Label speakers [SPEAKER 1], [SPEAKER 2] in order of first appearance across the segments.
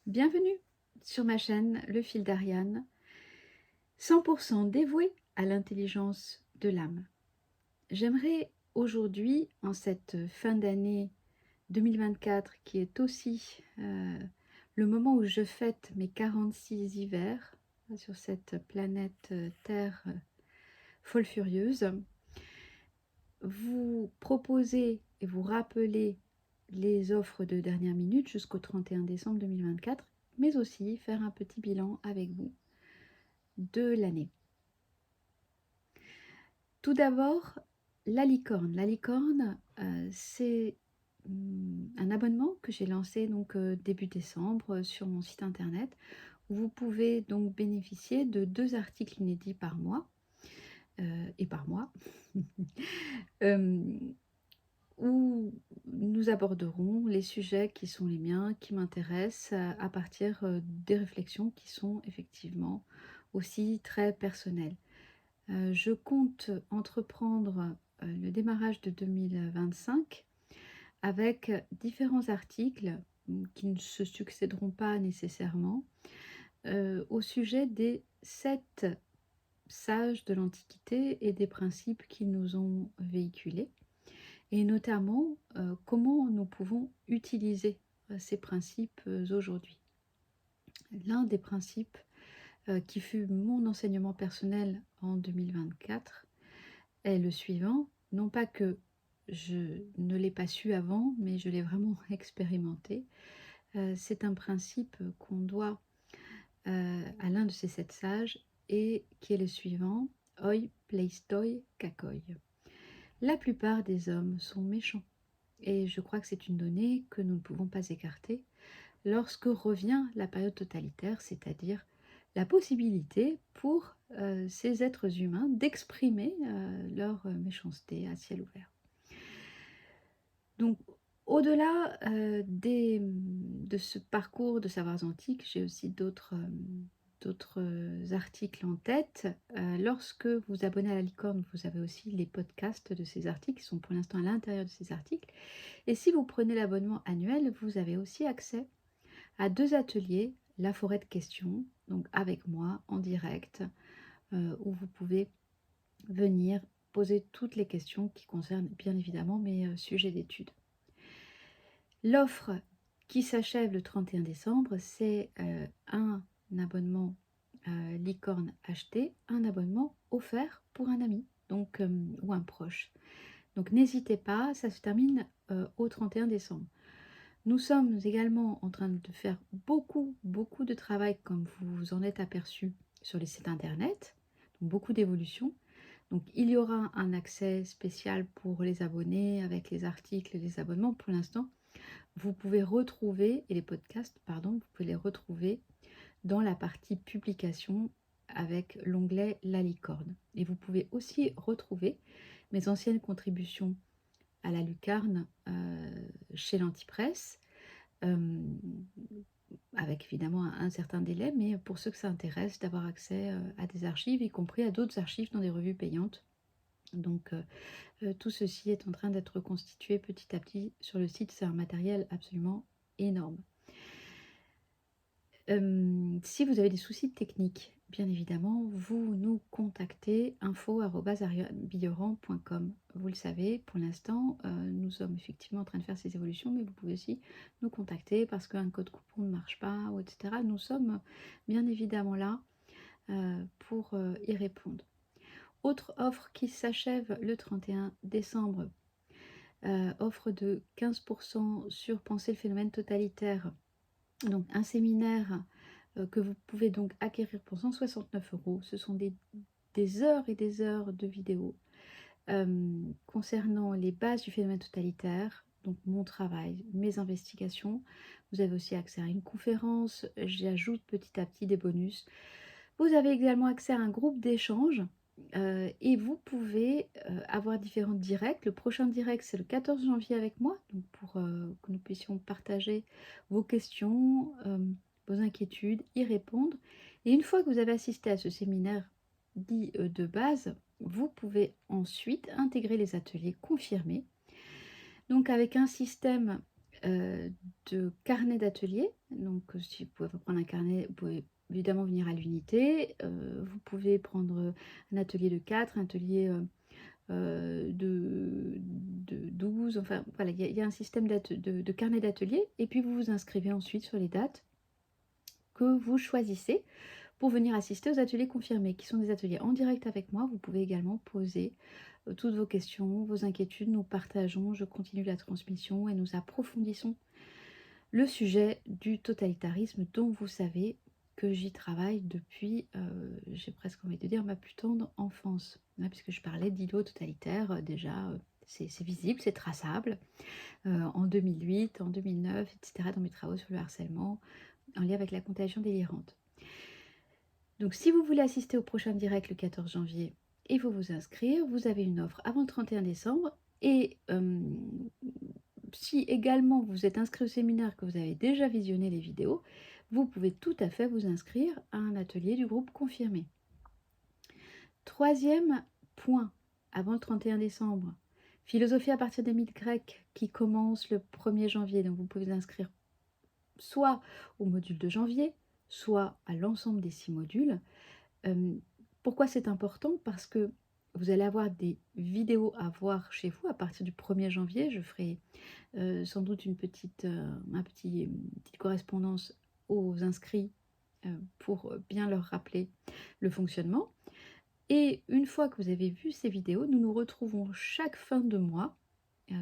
[SPEAKER 1] Bienvenue sur ma chaîne Le Fil d'Ariane, 100% dévouée à l'intelligence de l'âme. J'aimerais aujourd'hui, en cette fin d'année 2024, qui est aussi le moment où je fête mes 46 hivers sur cette planète Terre folle furieuse, vous proposer et vous rappeler les offres de dernière minute jusqu'au 31 décembre 2024, mais aussi faire un petit bilan avec vous de l'année. Tout d'abord, la licorne. La licorne, c'est un abonnement que j'ai lancé donc début décembre sur mon site internet, où vous pouvez donc bénéficier de 2 articles inédits par mois et par mois. Où nous aborderons les sujets qui sont les miens, qui m'intéressent, à partir des réflexions qui sont effectivement aussi très personnelles. Je compte entreprendre le démarrage de 2025 avec différents articles qui ne se succéderont pas nécessairement au sujet des 7 sages de l'Antiquité et des principes qu'ils nous ont véhiculés, et notamment comment nous pouvons utiliser ces principes aujourd'hui. L'un des principes qui fut mon enseignement personnel en 2024 est le suivant, non pas que je ne l'ai pas su avant, mais je l'ai vraiment expérimenté. C'est un principe qu'on doit à l'un de ces 7 sages, et qui est le suivant: Oi pleistoi kakoi. La plupart des hommes sont méchants, et je crois que c'est une donnée que nous ne pouvons pas écarter lorsque revient la période totalitaire, c'est-à-dire la possibilité pour ces êtres humains d'exprimer leur méchanceté à ciel ouvert. Donc, au-delà de ce parcours de savoirs antiques, j'ai aussi d'autres articles en tête. Lorsque vous vous abonnez à la licorne, vous avez aussi les podcasts de ces articles qui sont pour l'instant à l'intérieur de ces articles. Et si vous prenez l'abonnement annuel, vous avez aussi accès à 2 ateliers, la forêt de questions, donc avec moi en direct, où vous pouvez venir poser toutes les questions qui concernent bien évidemment mes sujets d'études. L'offre qui s'achève le 31 décembre, c'est un abonnement licorne acheté, un abonnement offert pour un ami, donc ou un proche. Donc n'hésitez pas, ça se termine au 31 décembre. Nous sommes également en train de faire beaucoup de travail, comme vous vous en êtes aperçu, sur les sites internet, donc beaucoup d'évolutions. Donc il y aura un accès spécial pour les abonnés avec les articles et les abonnements. Pour l'instant, vous pouvez retrouver, et les podcasts, pardon, vous pouvez les retrouver dans la partie publication avec l'onglet La Licorne. Et vous pouvez aussi retrouver mes anciennes contributions à la lucarne chez l'Antipresse, avec évidemment un certain délai, mais pour ceux que ça intéresse, d'avoir accès à des archives, y compris à d'autres archives dans des revues payantes. Donc tout ceci est en train d'être constitué petit à petit sur le site. C'est un matériel absolument énorme. Si vous avez des soucis techniques, bien évidemment, vous nous contactez info@arianebilleran.com. Vous le savez, pour l'instant, nous sommes effectivement en train de faire ces évolutions, mais vous pouvez aussi nous contacter parce qu'un code coupon ne marche pas, ou etc. Nous sommes bien évidemment là pour y répondre. Autre offre qui s'achève le 31 décembre, offre de 15% sur Penser le phénomène totalitaire. Donc un séminaire que vous pouvez donc acquérir pour 169 €. Ce sont des heures et des heures de vidéos concernant les bases du phénomène totalitaire, donc mon travail, mes investigations. Vous avez aussi accès à une conférence, j'ajoute petit à petit des bonus. Vous avez également accès à un groupe d'échange et vous pouvez avoir différents directs. Le prochain direct, c'est le 14 janvier avec moi, donc pour que nous puissions partager vos questions, vos inquiétudes, y répondre. Et une fois que vous avez assisté à ce séminaire dit de base, vous pouvez ensuite intégrer les ateliers confirmés. Donc avec un système heu, de carnet d'atelier. Donc, si vous pouvez pas prendre un carnet, vous pouvez évidemment venir à l'unité. Vous pouvez prendre, un atelier de 4, un atelier, de 12, enfin voilà, il y a un système de carnet d'atelier et puis vous vous inscrivez ensuite sur les dates que vous choisissez pour venir assister aux ateliers confirmés, qui sont des ateliers en direct avec moi. Vous pouvez également poser, toutes vos questions, vos inquiétudes. Nous partageons, je continue la transmission et nous approfondissons le sujet du totalitarisme dont vous savez que j'y travaille depuis, j'ai presque envie de dire ma plus tendre enfance. Hein, puisque je parlais d'îlots totalitaires, déjà, c'est visible, c'est traçable, en 2008, en 2009 et cetera, dans mes travaux sur le harcèlement, en lien avec la contagion délirante. Donc si vous voulez assister au prochain direct le 14 janvier et vous inscrire, vous avez une offre avant le 31 décembre et si également vous êtes inscrit au séminaire, que vous avez déjà visionné les vidéos, vous pouvez tout à fait vous inscrire à un atelier du groupe confirmé. Troisième point, avant le 31 décembre, philosophie à partir des mythes grecs qui commence le 1er janvier. Donc vous pouvez vous inscrire soit au module de janvier, soit à l'ensemble des 6 modules. Pourquoi c'est important? Parce que vous allez avoir des vidéos à voir chez vous à partir du 1er janvier. Je ferai sans doute une petite correspondance aux inscrits pour bien leur rappeler le fonctionnement. Et une fois que vous avez vu ces vidéos, nous nous retrouvons chaque fin de mois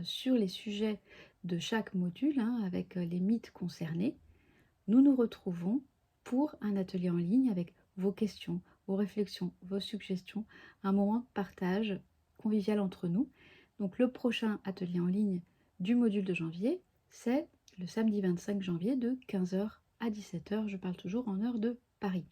[SPEAKER 1] sur les sujets de chaque module, hein, avec les mythes concernés. Nous nous retrouvons pour un atelier en ligne avec vos questions, vos réflexions, vos suggestions, un moment de partage convivial entre nous. Donc le prochain atelier en ligne du module de janvier, c'est le samedi 25 janvier de 15 h à 17 h. Je parle toujours en heure de Paris.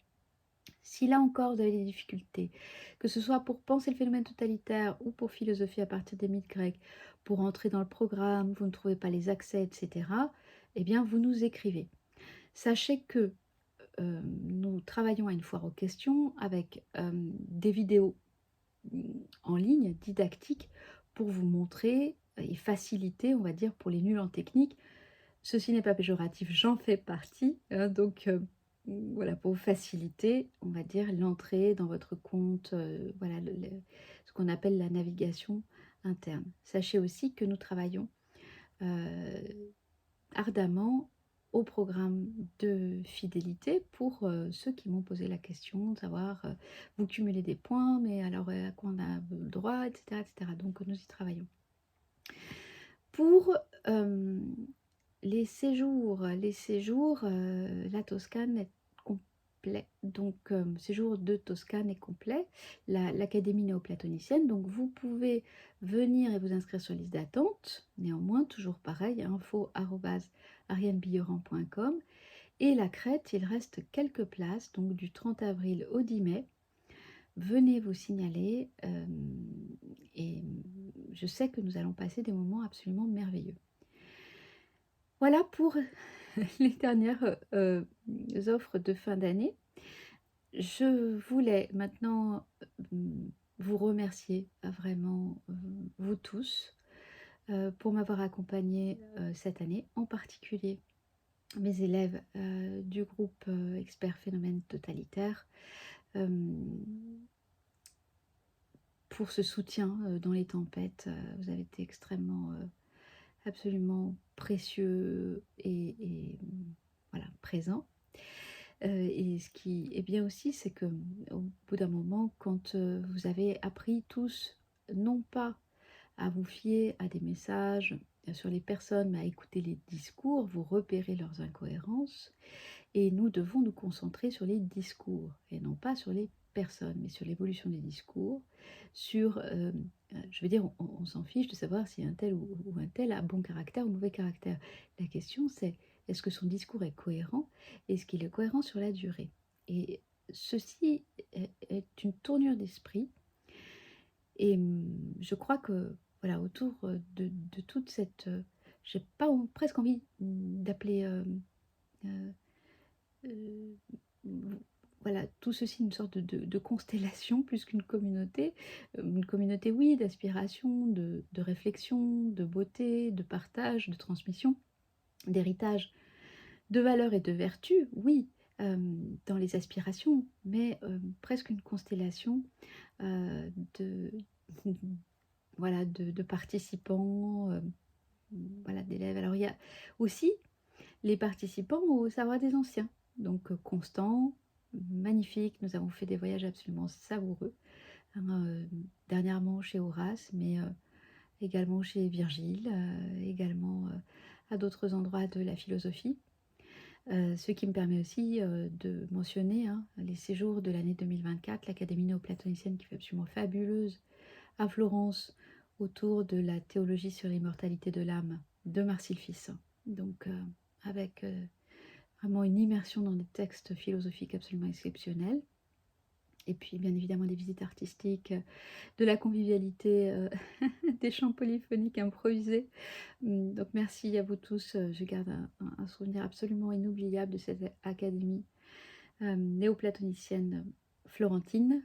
[SPEAKER 1] Si là encore vous avez des difficultés, que ce soit pour penser le phénomène totalitaire ou pour philosophie à partir des mythes grecs, pour entrer dans le programme, vous ne trouvez pas les accès, etc., eh bien vous nous écrivez. Sachez que nous travaillons à une foire aux questions avec des vidéos en ligne, didactiques, pour vous montrer et faciliter, on va dire, pour les nuls en technique. Ceci n'est pas péjoratif, j'en fais partie, hein, donc voilà, pour vous faciliter, on va dire, l'entrée dans votre compte, voilà, ce qu'on appelle la navigation interne. Sachez aussi que nous travaillons ardemment au programme de fidélité pour ceux qui m'ont posé la question de savoir, vous cumulez des points, mais alors à quoi on a le droit, etc., etc. Donc nous y travaillons. Pour les séjours, la Toscane est complet. Donc séjour de Toscane est complet. L'académie néoplatonicienne. Donc vous pouvez venir et vous inscrire sur liste d'attente. Néanmoins, toujours pareil, info@arianebilleran.com. Et la Crète, il reste quelques places, donc du 30 avril au 10 mai. Venez vous signaler et je sais que nous allons passer des moments absolument merveilleux. Voilà pour les dernières offres de fin d'année. Je voulais maintenant vous remercier vraiment, vous tous, pour m'avoir accompagnée cette année, en particulier mes élèves du groupe Expert Phénomène Totalitaire, pour ce soutien dans les tempêtes. Vous avez été extrêmement, absolument précieux et voilà, présents. Et ce qui est bien aussi, c'est que au bout d'un moment, quand vous avez appris tous, non pas à vous fier à des messages sur les personnes, mais à écouter les discours, vous repérez leurs incohérences. Et nous devons nous concentrer sur les discours, et non pas sur les personnes, mais sur l'évolution des discours, sur, je veux dire, on s'en fiche de savoir si un tel ou un tel a bon caractère ou mauvais caractère. La question c'est, est-ce que son discours est cohérent? Est-ce qu'il est cohérent sur la durée? Et ceci est une tournure d'esprit. Et je crois que, voilà, autour de toute cette... j'ai pas presque envie d'appeler... voilà, tout ceci une sorte de constellation plus qu'une communauté. Une communauté, oui, d'aspiration, de réflexion, de beauté, de partage, de transmission. d'héritage, de valeurs et de vertus, oui, dans les aspirations, mais presque une constellation de voilà, de participants, voilà, d'élèves. Alors il y a aussi les participants au savoir des anciens, donc Constant, magnifique, nous avons fait des voyages absolument savoureux, hein, dernièrement chez Horace, mais également chez Virgile, également, à d'autres endroits de la philosophie. Ce qui me permet aussi, de mentionner, hein, les séjours de l'année 2024, l'Académie néo-platonicienne qui fait absolument fabuleuse à Florence, autour de la théologie sur l'immortalité de l'âme de Marcille Fils. Donc, avec, vraiment une immersion dans des textes philosophiques absolument exceptionnels. Et puis, bien évidemment, des visites artistiques, de la convivialité, des chants polyphoniques improvisés. Donc merci à vous tous, je garde un souvenir absolument inoubliable de cette académie, néoplatonicienne florentine,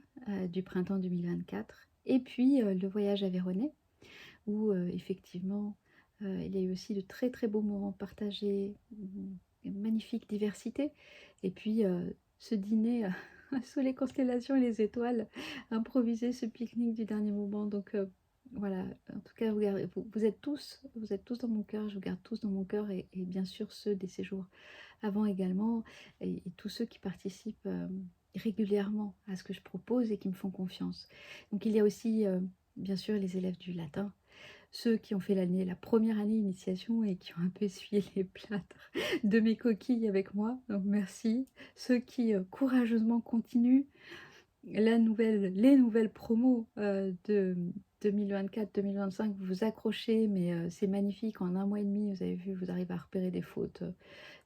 [SPEAKER 1] du printemps 2024. Et puis, le voyage à Véronée où, effectivement, il y a eu aussi de très, très beaux moments partagés, une magnifique diversité. Et puis, ce dîner, sous les constellations et les étoiles, improvisé, ce pique-nique du dernier moment. Donc, voilà, en tout cas, vous êtes tous dans mon cœur, je vous garde tous dans mon cœur et bien sûr ceux des séjours avant également et tous ceux qui participent, régulièrement à ce que je propose et qui me font confiance. Donc il y a aussi, bien sûr les élèves du latin, ceux qui ont fait la première année initiation et qui ont un peu essuyé les plâtres de mes coquilles avec moi, donc merci. Ceux qui, courageusement continuent, les nouvelles promos, de 2024-2025, vous vous accrochez, mais c'est magnifique. En un mois et demi, vous avez vu, vous arrivez à repérer des fautes,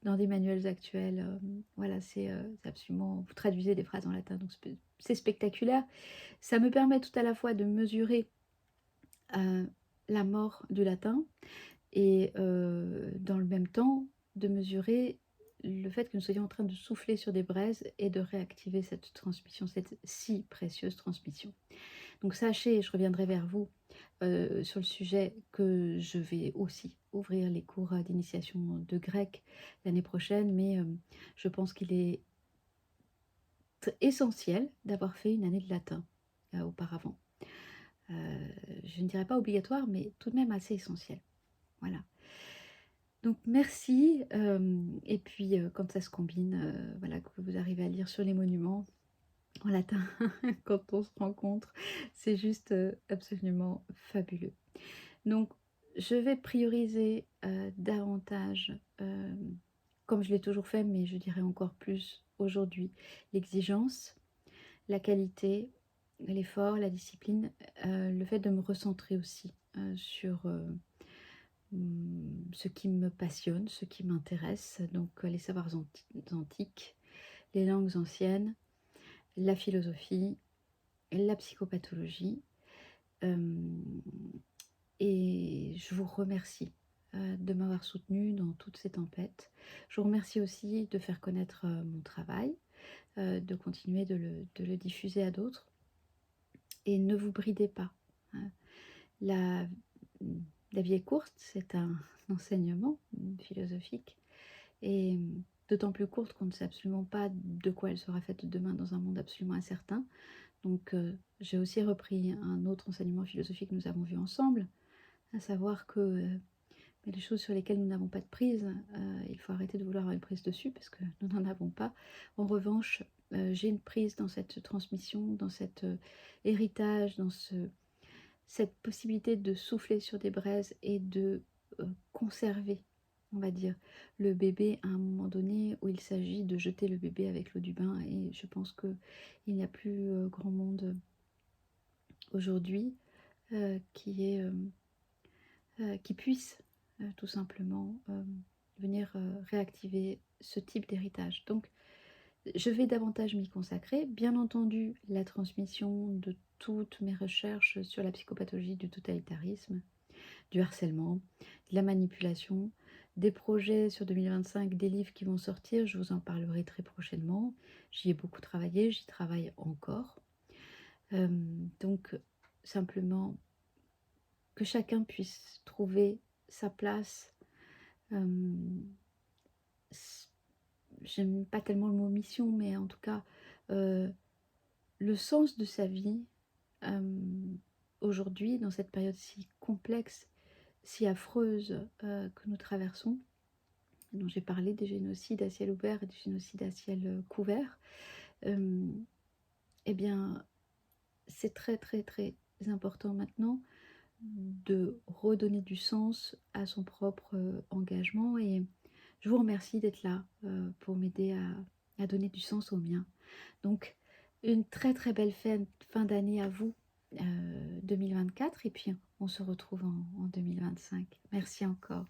[SPEAKER 1] dans des manuels actuels, voilà, c'est absolument vous traduisez des phrases en latin, donc c'est spectaculaire. Ça me permet tout à la fois de mesurer, heu, la mort du latin et dans le même temps, de mesurer le fait que nous soyons en train de souffler sur des braises et de réactiver cette transmission, cette si précieuse transmission. Donc sachez, et je reviendrai vers vous, sur le sujet, que je vais aussi ouvrir les cours, d'initiation de grec l'année prochaine, mais je pense qu'il est essentiel d'avoir fait une année de latin, auparavant. Je ne dirais pas obligatoire, mais tout de même assez essentiel. Voilà. Donc merci, et puis, quand ça se combine, voilà, que vous arrivez à lire sur les monuments en latin quand on se rencontre, c'est juste, absolument fabuleux. Donc je vais prioriser, davantage, comme je l'ai toujours fait, mais je dirais encore plus aujourd'hui, l'exigence, la qualité, l'effort, la discipline, le fait de me recentrer aussi, sur, ce qui me passionne, ce qui m'intéresse, donc les savoirs antiques, les langues anciennes, la philosophie, la psychopathologie. Hem Et je vous remercie, de m'avoir soutenue dans toutes ces tempêtes. Je vous remercie aussi de faire connaître, mon travail, de continuer de le diffuser à d'autres et ne vous bridez pas, hein. La mmh, la vie est courte, c'est un enseignement, philosophique et d'autant plus courte qu'on ne sait absolument pas de quoi elle sera faite demain dans un monde absolument incertain. Donc j'ai aussi repris un autre enseignement philosophique que nous avons vu ensemble, à savoir que, mais les choses sur lesquelles nous n'avons pas de prise, il faut arrêter de vouloir avoir une prise dessus parce que nous n'en avons pas. En revanche, j'ai une prise dans cette transmission, dans cet, héritage, dans cette possibilité de souffler sur des braises et de, conserver, on va dire, le bébé à un moment donné où il s'agit de jeter le bébé avec l'eau du bain et je pense qu'il n'y a plus, grand monde aujourd'hui, qui est, qui puisse, tout simplement, venir, réactiver ce type d'héritage. Donc je vais davantage m'y consacrer. Bien entendu, la transmission de toutes mes recherches sur la psychopathologie du totalitarisme, du harcèlement, de la manipulation, des projets sur 2025, des livres qui vont sortir, je vous en parlerai très prochainement. J'y ai beaucoup travaillé, j'y travaille encore. Donc simplement que chacun puisse trouver sa place, hem, s j'aime pas tellement le mot mission, mais en tout cas, heu, le sens de sa vie, aujourd'hui, dans cette période si complexe, si affreuse, que nous traversons, dont j'ai parlé, des génocides à ciel ouvert et des génocides à ciel, couvert, hem, et bien, c'est très, très, très important maintenant de redonner du sens à son propre, engagement, et je vous remercie d'être là, pour m'aider à donner du sens au mien. Donc une très, très belle fin d'année à vous, 2024, et puis on se retrouve en 2025. Merci encore.